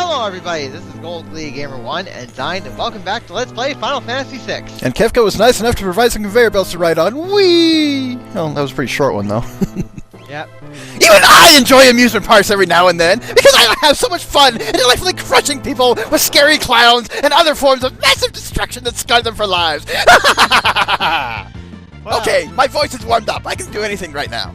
Hello everybody, this is Gold League Gamer 1 and Dyne, and welcome back to Let's Play Final Fantasy VI. And Kefka was nice enough to provide some conveyor belts to ride on. Whee! Oh, that was a pretty short one, though. Yep. Even I enjoy amusement parks every now and then, because I have so much fun in delightfully crushing people with scary clowns and other forms of massive destruction that scar them for lives. Wow. Okay, my voice is warmed up. I can do anything right now.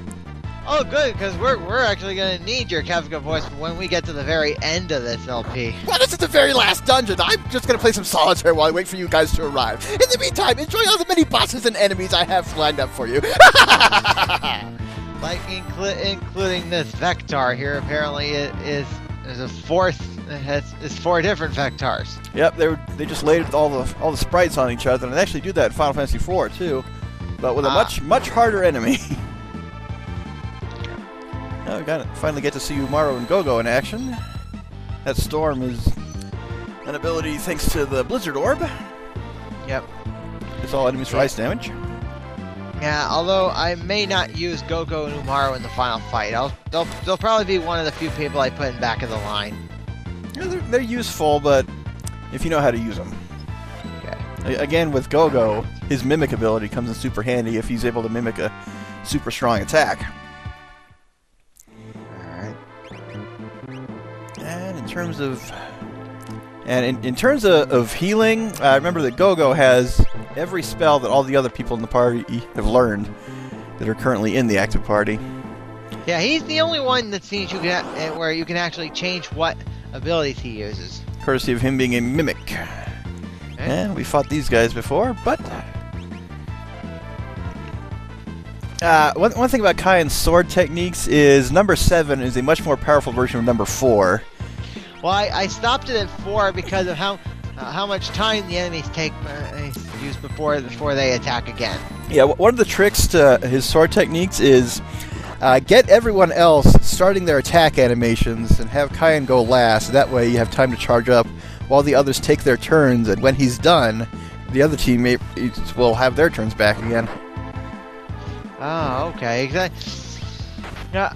Oh good, because we're actually going to need your Kefka voice when we get to the very end of this LP. Well, this is the very last dungeon. I'm just going to play some solitaire while I wait for you guys to arrive. In the meantime, enjoy all the many bosses and enemies I have lined up for you. Like including this Vector here. Apparently it is a fourth. It's four different Vectors. Yep, they just laid all the sprites on each other, and they actually do that in Final Fantasy IV too, but with a much harder enemy. Now we finally get to see Umaru and Gogo in action. That storm is an ability thanks to the Blizzard Orb. Yep. It's all enemies for ice damage. Yeah, although I may not use Gogo and Umaru in the final fight. They'll probably be one of the few people I put in back of the line. Yeah, they're useful, but if you know how to use them. Okay. Again, with Gogo, his mimic ability comes in super handy if he's able to mimic a super strong attack. In terms of healing, remember that Gogo has every spell that all the other people in the party have learned that are currently in the active party. Yeah, he's the only one that seems where you can actually change what abilities he uses. Courtesy of him being a mimic. Okay. And we fought these guys before, but... one thing about Kyan's sword techniques is number 7 is a much more powerful version of number 4. Well, I stopped it at 4 because of how much time the enemies take use before they attack again. Yeah, one of the tricks to his sword techniques is get everyone else starting their attack animations and have Kyan go last. That way you have time to charge up while the others take their turns, and when he's done, the other teammate will have their turns back again. Oh, okay. Exactly. Yeah.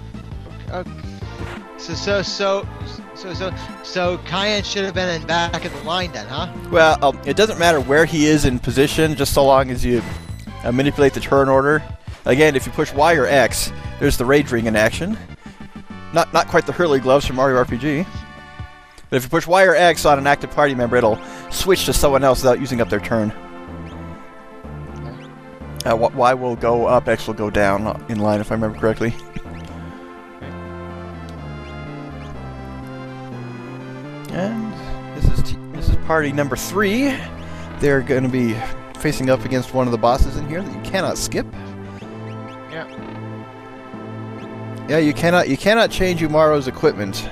So Kyan should have been in back of the line then, huh? Well, it doesn't matter where he is in position, just so long as you manipulate the turn order. Again, if you push Y or X, there's the Rage Ring in action. Not quite the Hurley Gloves from Mario RPG. But if you push Y or X on an active party member, it'll switch to someone else without using up their turn. Y will go up, X will go down in line, if I remember correctly. And this is party number 3. They're going to be facing up against one of the bosses in here that you cannot skip. Yeah. Yeah, you cannot change Umaru's equipment.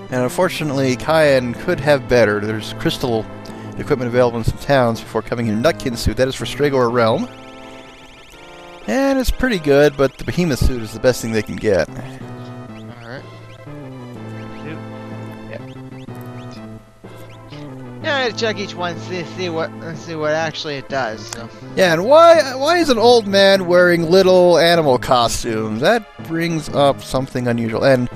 And unfortunately, Kyan could have better. There's crystal equipment available in some towns before coming in Nutkin suit. That is for Stragor Realm. And it's pretty good, but the Behemoth suit is the best thing they can get. Yeah, check each one, see what actually it does. So. Yeah, and why is an old man wearing little animal costumes? That brings up something unusual. And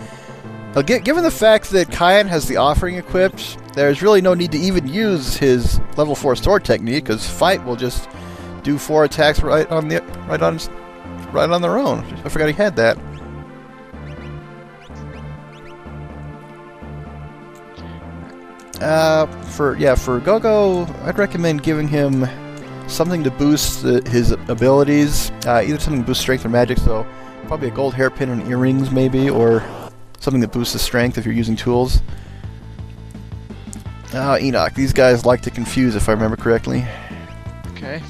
given the fact that Kyan has the offering equipped, there's really no need to even use his level 4 sword technique, because Fight will just do 4 attacks right on their own. I forgot he had that. For Gogo, I'd recommend giving him something to boost his abilities. Either something to boost strength or magic, so probably a gold hairpin and earrings maybe, or something that boosts his strength if you're using tools. Enoch. These guys like to confuse, if I remember correctly. Okay.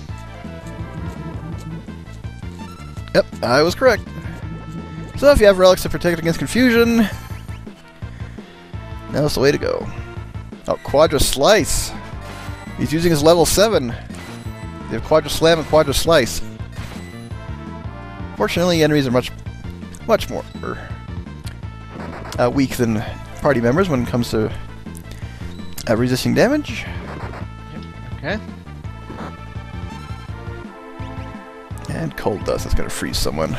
Yep, I was correct. So if you have relics to protect against confusion, now's the way to go. Oh, Quadra Slice. He's using his level 7. They have Quadra Slam and Quadra Slice. Fortunately, enemies are much more weak than party members when it comes to resisting damage. Okay. And Cold Dust. That's going to freeze someone.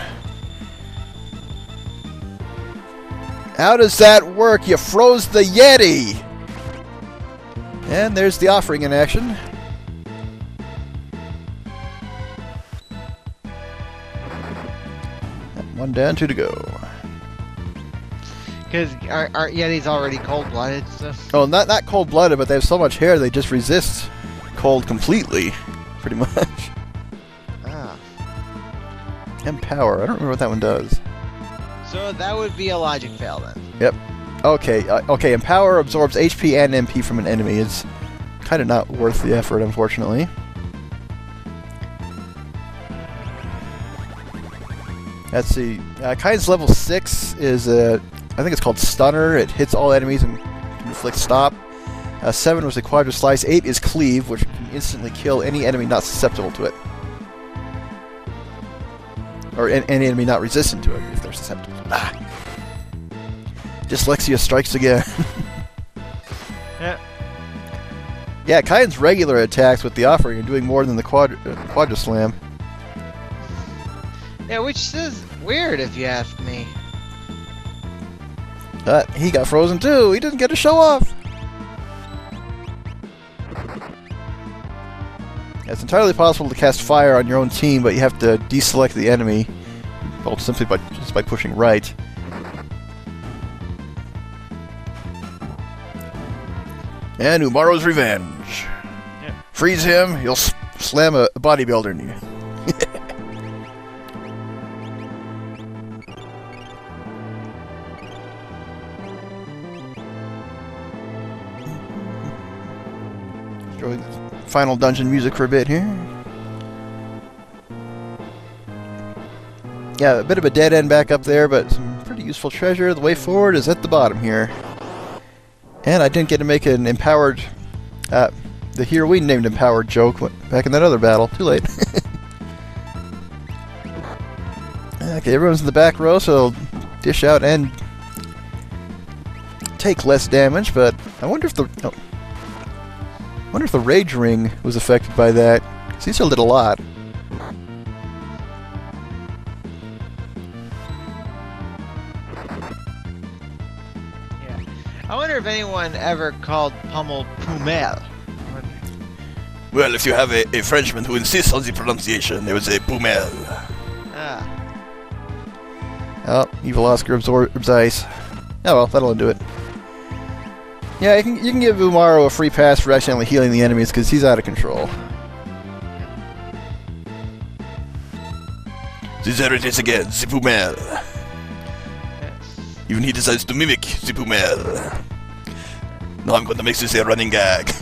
How does that work? You froze the Yeti! And there's the offering in action. One down, 2 to go. Because aren't Yetis already cold-blooded? So. Oh, not cold-blooded, but they have so much hair they just resist cold completely, pretty much. Ah. Empower. I don't remember what that one does. So that would be a logic fail then. Yep. Okay. Okay. Empower absorbs HP and MP from an enemy. It's kind of not worth the effort, unfortunately. Let's see. Kai's level 6 is I think it's called Stunner. It hits all enemies and inflicts stop. 7 was a Quadra Slice. 8 is Cleave, which can instantly kill any enemy not susceptible to it. Or any enemy not resistant to it, if they're susceptible. Ah. Dyslexia strikes again. Yeah. Yeah, Kai's regular attacks with the offering are doing more than the Quadra Slam. Yeah, which is weird if you ask me. He got frozen too. He didn't get to show off. It's entirely possible to cast fire on your own team, but you have to deselect the enemy, well, simply just by pushing right. And Umaro's Revenge. Yeah. Freeze him, he'll slam a bodybuilder in you. Enjoy the final dungeon music for a bit here. Yeah, a bit of a dead end back up there, but some pretty useful treasure. The way forward is at the bottom here. And I didn't get to make an empowered, the hero we named empowered joke back in that other battle. Too late. Okay, everyone's in the back row, so they'll dish out and take less damage, but I wonder if the rage ring was affected by that. 'Cause he still did a lot. I wonder if anyone ever called Pummel Poumel. Well, if you have a Frenchman who insists on the pronunciation, there was a Poumel. Ah. Oh, Evil Oscar absorbs ice. Oh well, that'll undo it. Yeah, you can give Umaro a free pass for accidentally healing the enemies because he's out of control. There it is again, the Poumel. Even he decides to mimic the Poumel. Now I'm going to make this a running gag.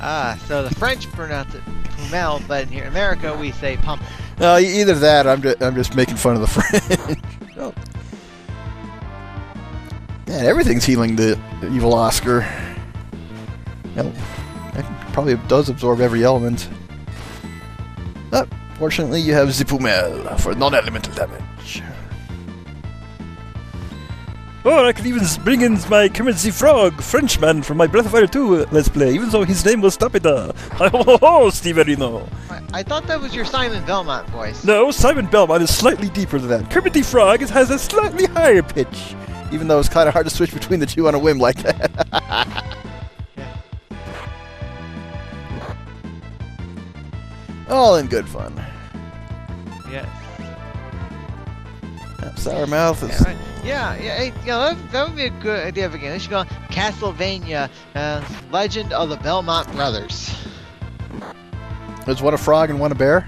Ah, so the French pronounce it Poumel, but here in America we say Pummel. Either that, I'm just making fun of the French. Oh. Man, everything's healing the Evil Oscar. Well, that probably does absorb every element. But fortunately, you have the Poumel for non-elemental damage. Oh, I could even bring in my Kermit the Frog, Frenchman, from my Breath of Fire 2 Let's Play, even though his name was Tapita. Ho, Steverino! I thought that was your Simon Belmont voice. No, Simon Belmont is slightly deeper than that. Kermit the Frog has a slightly higher pitch. Even though it's kind of hard to switch between the two on a whim like that. Yeah. All in good fun. Yes. Sour Mouth is... Yeah, that would be a good idea of a game. They should go Castlevania, Legend of the Belmont Brothers. There's one a frog and one a bear?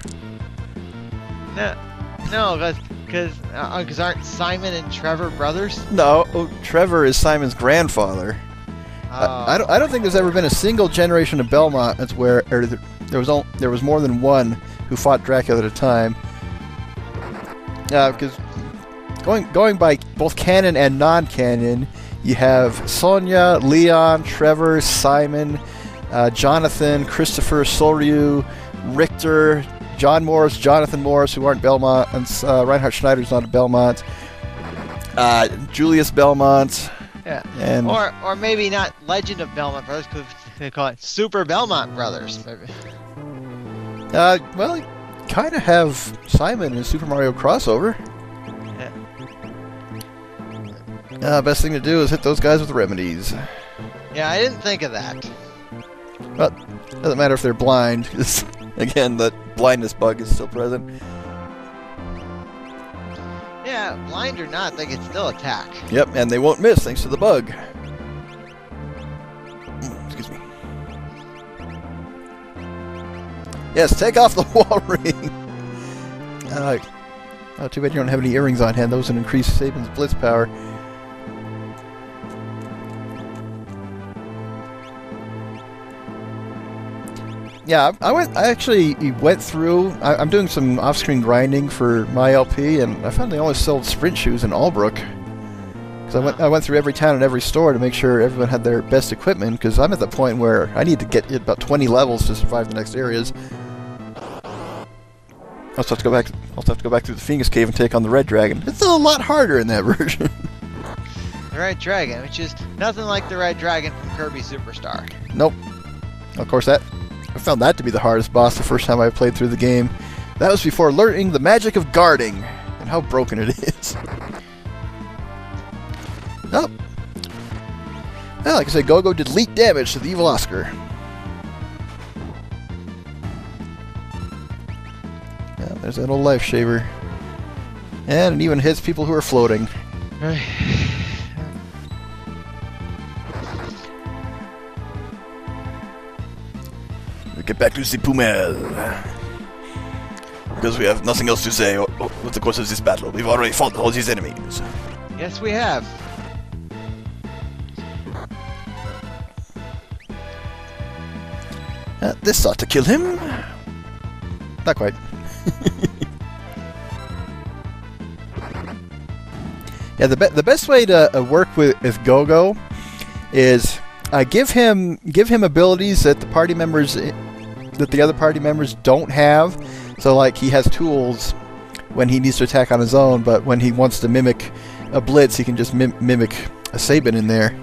No, because aren't Simon and Trevor brothers? No, Trevor is Simon's grandfather. Oh. I don't think there's ever been a single generation of Belmont that's where there was more than one who fought Dracula at a time. Because going by both canon and non-canon, you have Sonia, Leon, Trevor, Simon, Jonathan, Christopher, Soryu, Richter, John Morris, Jonathan Morris, who aren't Belmont, and Reinhard Schneider's not a Belmont. Julius Belmont. Yeah. And or maybe not Legend of Belmont Brothers, because they call it Super Belmont Brothers. Maybe. Well, you kind of have Simon in Super Mario crossover. Yeah. Best thing to do is hit those guys with remedies. Yeah, I didn't think of that. But doesn't matter if they're blind, because again, that blindness bug is still present. Yeah, blind or not, they can still attack. Yep, and they won't miss thanks to the bug. Excuse me. Yes, take off the wall ring. Oh, too bad you don't have any earrings on hand. Those would increase Saban's blitz power. Yeah, I actually went through. I'm doing some off-screen grinding for my LP, and I found they only sold sprint shoes in Albrook. Because I went through every town and every store to make sure everyone had their best equipment. Because I'm at the point where I need to get about 20 levels to survive the next areas. I'll have to go back. I'll have to go back through the Phoenix Cave and take on the Red Dragon. It's a lot harder in that version. The Red Dragon, which is nothing like the Red Dragon from Kirby Superstar. Nope. Of course, I found that to be the hardest boss the first time I played through the game. That was before learning the magic of guarding and how broken it is. Oh. Well, like I said, Go-Go did leak damage to the evil Oscar. Yeah, there's that old life shaver. And it even hits people who are floating. Get back to the Pumel. Because we have nothing else to say with the course of this battle. We've already fought all these enemies. Yes, we have. This ought to kill him. Not quite. Yeah, the best way to work with Go-Go is give him abilities that the other party members don't have. So, like, he has tools when he needs to attack on his own, but when he wants to mimic a blitz, he can just mimic a Saban in there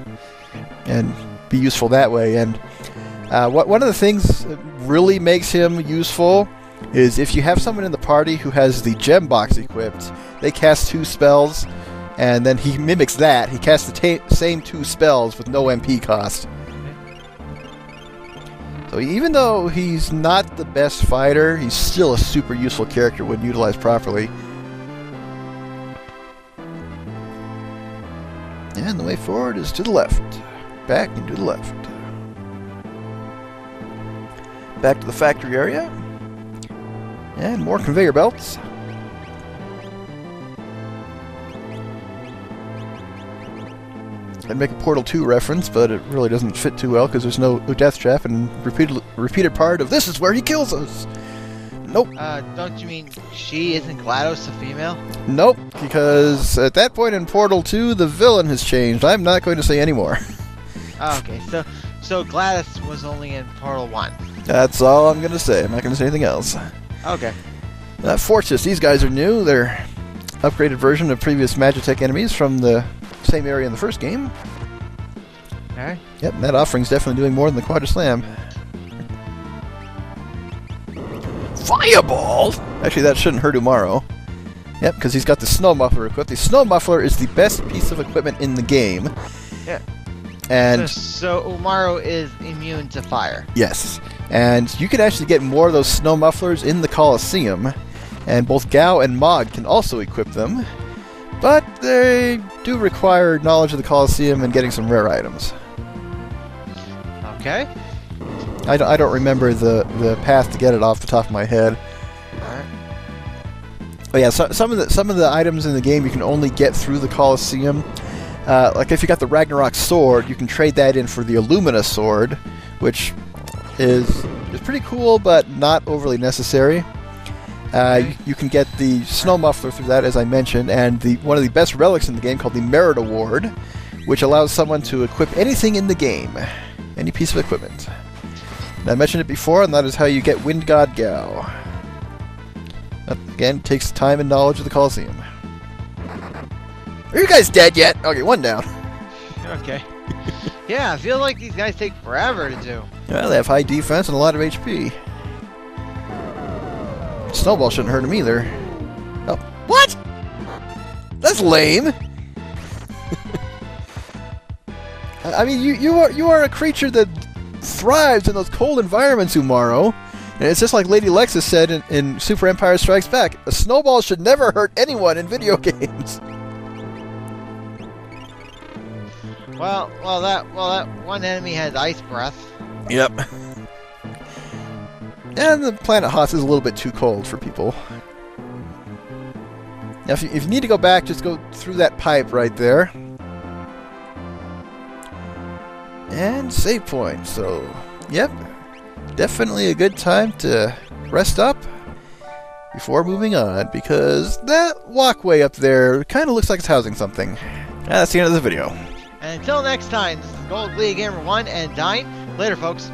and be useful that way. And one of the things that really makes him useful is if you have someone in the party who has the gem box equipped, they cast 2 spells, and then he mimics that. He casts the same 2 spells with no MP cost. So even though he's not the best fighter, he's still a super useful character when utilized properly. And the way forward is to the left. Back and to the left. Back to the factory area. And more conveyor belts. I'd make a Portal 2 reference, but it really doesn't fit too well because there's no death trap and repeated part of "this is where he kills us." Nope. Don't you mean she isn't GLaDOS a female? Nope, because at that point in Portal 2, the villain has changed. I'm not going to say any more. Oh, okay, so GLaDOS was only in Portal 1. That's all I'm going to say. I'm not going to say anything else. Okay. Fortress, these guys are new. They're upgraded version of previous Magitech enemies from the same area in the first game. Okay. Yep, that offering's definitely doing more than the Quadra Slam. Fireball? Actually, that shouldn't hurt Umaro. Yep, because he's got the Snow Muffler equipped. The Snow Muffler is the best piece of equipment in the game. Yeah. And so Umaro is immune to fire. Yes. And you can actually get more of those Snow Mufflers in the Coliseum. And both Gao and Mog can also equip them. But they do require knowledge of the Coliseum and getting some rare items. Okay. I don't remember the path to get it off the top of my head. Alright. But yeah, some of the items in the game you can only get through the Coliseum. Like if you got the Ragnarok sword, you can trade that in for the Illumina sword, which is pretty cool, but not overly necessary. You can get the Snow Muffler through that, as I mentioned, and one of the best relics in the game called the Merit Award, which allows someone to equip anything in the game, any piece of equipment. And I mentioned it before, and that is how you get Wind God Gao. That, again, takes time and knowledge of the Coliseum. Are you guys dead yet? Okay, one down. Okay. Yeah, I feel like these guys take forever to do. Well, they have high defense and a lot of HP. Snowball shouldn't hurt him either. Oh, what? That's lame. I mean, you are a creature that thrives in those cold environments, Umaro. And it's just like Lady Lexus said in Super Empire Strikes Back: a snowball should never hurt anyone in video games. Well, that one enemy has ice breath. Yep. And the planet Haas is a little bit too cold for people. Now, if you need to go back, just go through that pipe right there. And save point. So, yep. Definitely a good time to rest up before moving on, because that walkway up there kind of looks like it's housing something. And that's the end of the video. And until next time, this is Gold League Gamer 1 and Dyne. Later, folks.